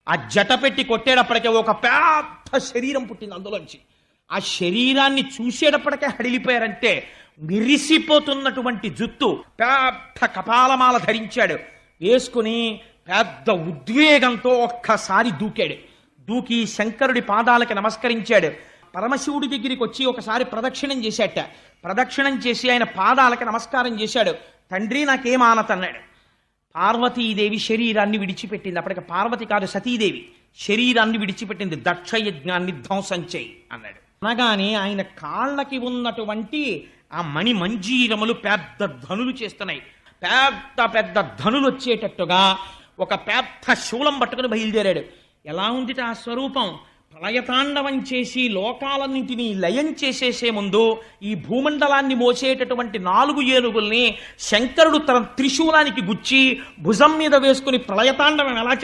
ఆ జట పెట్టి కొట్టేటప్పటికే ఒక పెద్ద శరీరం పుట్టింది అందులోంచి. ఆ శరీరాన్ని చూసేటప్పటికే హడిలిపోయారంటే, మిరిసిపోతున్నటువంటి జుత్తు, పెద్ద కపాలమాల ధరించాడు. వేసుకుని పెద్ద ఉద్వేగంతో ఒక్కసారి దూకాడు. దూకి శంకరుడి పాదాలకి నమస్కరించాడు. పరమశివుడి దగ్గరికి వచ్చి ఒకసారి ప్రదక్షిణం చేశాట. ప్రదక్షిణం చేసి ఆయన పాదాలకి నమస్కారం చేశాడు. తండ్రి నాకేం ఆనతన్నాడు. పార్వతీదేవి శరీరాన్ని విడిచిపెట్టింది. అప్పటికి పార్వతి కాదు, సతీదేవి శరీరాన్ని విడిచిపెట్టింది. దక్ష యజ్ఞాన్ని ధ్వంసం చేయి అన్నాడు. అనగానే ఆయన కాళ్ళకి ఉన్నటువంటి ఆ మణి మంజీరములు పెద్ద ధనులు చేస్తున్నాయి. పెద్ద పెద్ద ధనులు వచ్చేటట్టుగా ఒక పెద్ద శూలం పట్టుకుని బయలుదేరాడు. ఎలా ఉంది ఆ స్వరూపం? ప్రళయతాండవం చేసి లోకాలన్నింటినీ లయం చేసేసే ముందు ఈ భూమండలాన్ని మోసేటటువంటి 4 ఏనుగుల్ని శంకరుడు తన త్రిశూలానికి గుచ్చి భుజం మీద వేసుకుని ప్రళయతాండవం ఎలా